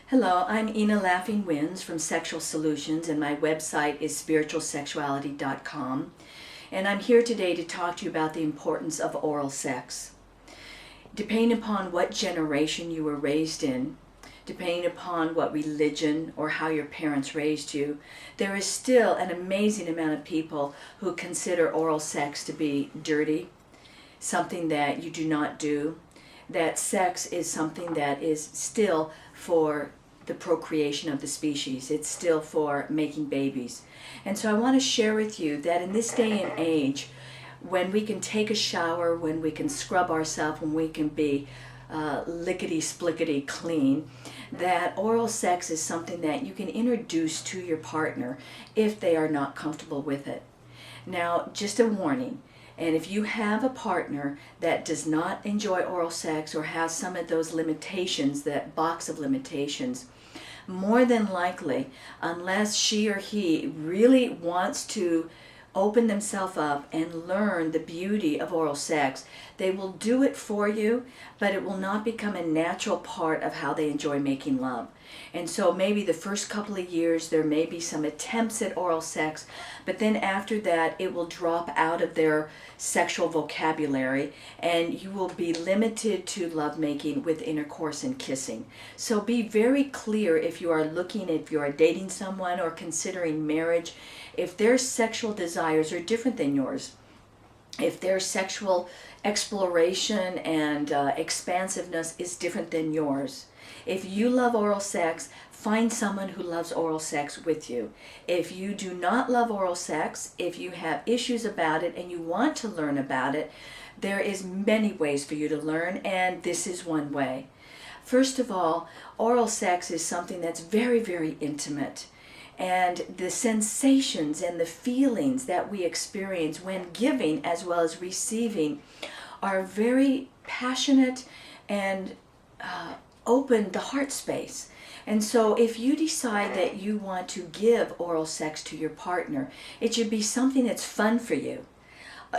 Hello, I'm Ina Laughingwinds from Sexual Solutions, and my website is spiritualsexuality.com. And I'm here today to talk to you about the importance of oral sex. Depending upon what generation you were raised in, depending upon what religion or how your parents raised you, there is still an amazing amount of people who consider oral sex to be dirty, something that you do not do, that sex is something that is still for the procreation of the species. It's still for making babies. And so I want to share with you that in this day and age, when we can take a shower, when we can scrub ourselves, when we can be lickety-splickety clean, that oral sex is something that you can introduce to your partner if they are not comfortable with it. Now, just a warning. And if you have a partner that does not enjoy oral sex or has some of those limitations, that box of limitations, more than likely, unless she or he really wants to open themselves up and learn the beauty of oral sex, they will do it for you, but it will not become a natural part of how they enjoy making love. And so maybe the first couple of years there may be some attempts at oral sex, but then after that it will drop out of their sexual vocabulary and you will be limited to lovemaking with intercourse and kissing. So be very clear if you are dating someone or considering marriage, if their sexual desires are different than yours, if their sexual exploration and expansiveness is different than yours. If you love oral sex, find someone who loves oral sex with you. If you do not love oral sex, if you have issues about it and you want to learn about it, there is many ways for you to learn, and this is one way. First of all, oral sex is something that's very, very intimate. And the sensations and the feelings that we experience when giving as well as receiving are very passionate and open the heart space. And so if you decide that you want to give oral sex to your partner, it should be something that's fun for you.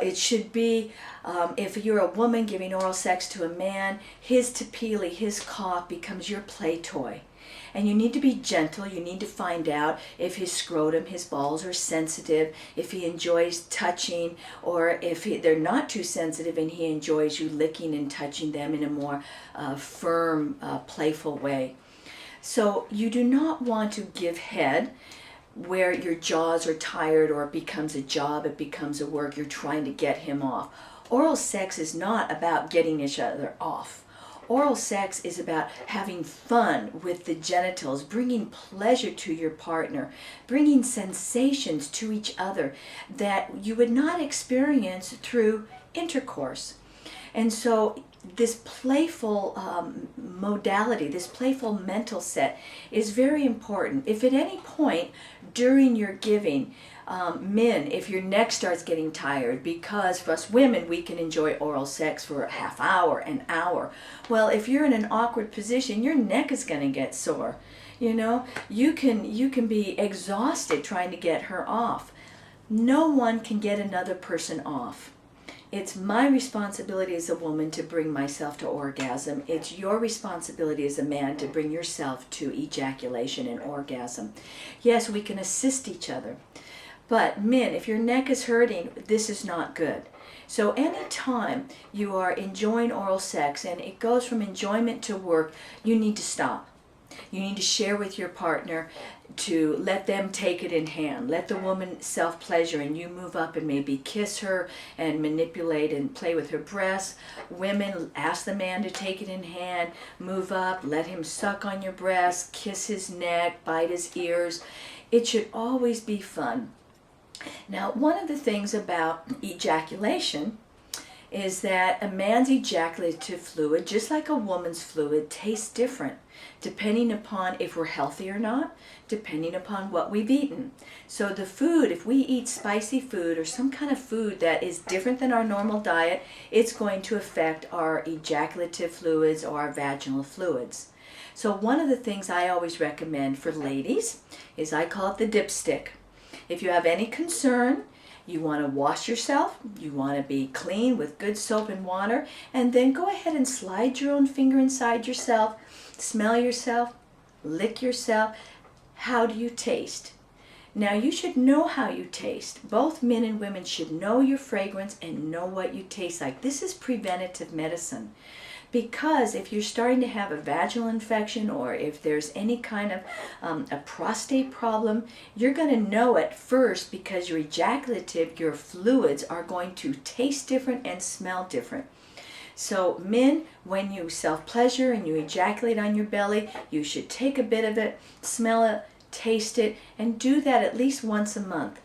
It should be, if you're a woman giving oral sex to a man, his tapili, his cock becomes your play toy. And you need to be gentle. You need to find out if his scrotum, his balls are sensitive, if he enjoys touching, or if they're not too sensitive and he enjoys you licking and touching them in a more firm, playful way. So you do not want to give head where your jaws are tired or it becomes a job, it becomes a work, you're trying to get him off. Oral sex is not about getting each other off. Oral sex is about having fun with the genitals, bringing pleasure to your partner, bringing sensations to each other that you would not experience through intercourse. And so this playful modality, this playful mental set is very important. If at any point during your giving, men, if your neck starts getting tired, because for us women, we can enjoy oral sex for a half hour, an hour. Well, if you're in an awkward position, your neck is going to get sore. You know, you can be exhausted trying to get her off. No one can get another person off. It's my responsibility as a woman to bring myself to orgasm. It's your responsibility as a man to bring yourself to ejaculation and orgasm. Yes, we can assist each other. But men, if your neck is hurting, this is not good. So anytime you are enjoying oral sex and it goes from enjoyment to work, you need to stop. You need to share with your partner to let them take it in hand. Let the woman self-pleasure and you move up and maybe kiss her and manipulate and play with her breasts. Women, ask the man to take it in hand, move up, let him suck on your breasts, kiss his neck, bite his ears. It should always be fun. Now, one of the things about ejaculation is that a man's ejaculative fluid, just like a woman's fluid, tastes different depending upon if we're healthy or not, depending upon what we've eaten. So the food, if we eat spicy food or some kind of food that is different than our normal diet, it's going to affect our ejaculative fluids or our vaginal fluids. So one of the things I always recommend for ladies is I call it the dipstick. If you have any concern, you want to wash yourself, you want to be clean with good soap and water, and then go ahead and slide your own finger inside yourself, smell yourself, lick yourself. How do you taste? Now you should know how you taste. Both men and women should know your fragrance and know what you taste like. This is preventative medicine. Because if you're starting to have a vaginal infection, or if there's any kind of a prostate problem, you're going to know it first, because your ejaculative, your fluids are going to taste different and smell different. So men, when you self-pleasure and you ejaculate on your belly, you should take a bit of it, smell it, taste it, and do that at least once a month.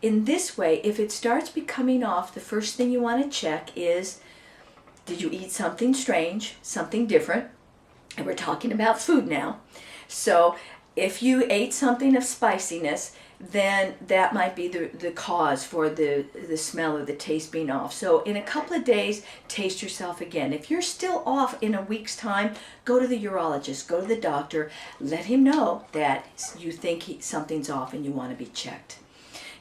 In this way, if it starts becoming off, the first thing you want to check is, did you eat something strange, something different? And we're talking about food now. So if you ate something of spiciness, then that might be the cause for the smell or the taste being off. So in a couple of days, taste yourself again. If you're still off in a week's time, go to the urologist, go to the doctor, let him know that you think something's off and you want to be checked.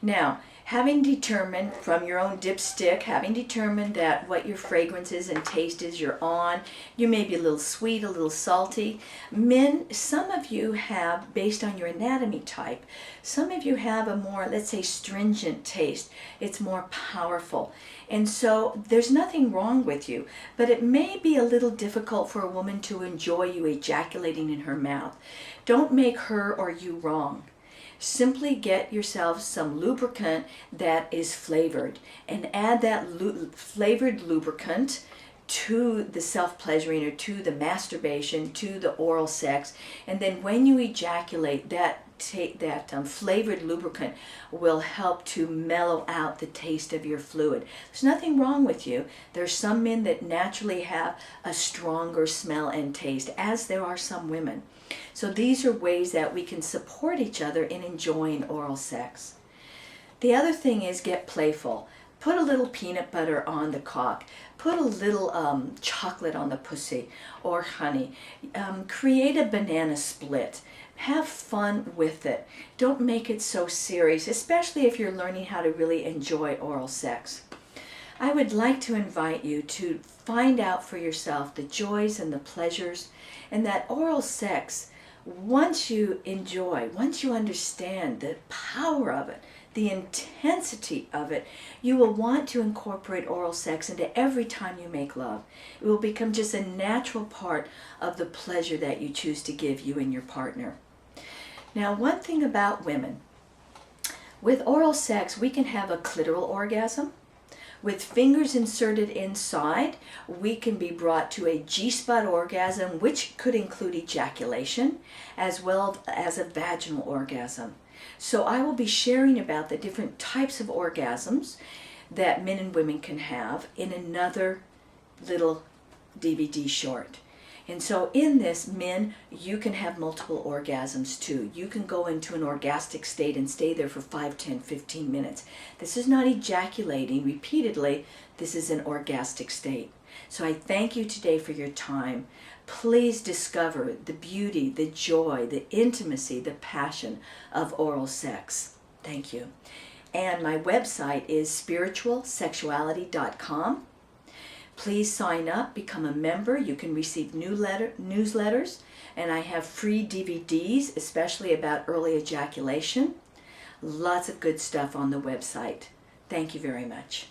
Now, having determined from your own dipstick, having determined that what your fragrances and taste is you're on, you may be a little sweet, a little salty. Men, some of you have, based on your anatomy type, some of you have a more, let's say, stringent taste. It's more powerful. And so there's nothing wrong with you, but it may be a little difficult for a woman to enjoy you ejaculating in her mouth. Don't make her or you wrong. Simply get yourself some lubricant that is flavored, and add that flavored lubricant to the self-pleasuring, or to the masturbation, to the oral sex, and then when you ejaculate, that flavored lubricant will help to mellow out the taste of your fluid. There's nothing wrong with you. There's some men that naturally have a stronger smell and taste, as there are some women. So these are ways that we can support each other in enjoying oral sex. The other thing is, get playful. Put a little peanut butter on the cock. Put a little chocolate on the pussy, or honey. Create a banana split. Have fun with it. Don't make it so serious, especially if you're learning how to really enjoy oral sex. I would like to invite you to find out for yourself the joys and the pleasures, and that oral sex, once you enjoy, once you understand the power of it, the intensity of it, you will want to incorporate oral sex into every time you make love. It will become just a natural part of the pleasure that you choose to give you and your partner. Now, one thing about women, with oral sex, we can have a clitoral orgasm. With fingers inserted inside, we can be brought to a G-spot orgasm, which could include ejaculation, as well as a vaginal orgasm. So I will be sharing about the different types of orgasms that men and women can have in another little DVD short. And so in this, men, you can have multiple orgasms too. You can go into an orgastic state and stay there for 5, 10, 15 minutes. This is not ejaculating repeatedly. This is an orgastic state. So I thank you today for your time. Please discover the beauty, the joy, the intimacy, the passion of oral sex. Thank you. And my website is spiritualsexuality.com. Please sign up, become a member. You can receive newsletters, and I have free DVDs, especially about early ejaculation. Lots of good stuff on the website. Thank you very much.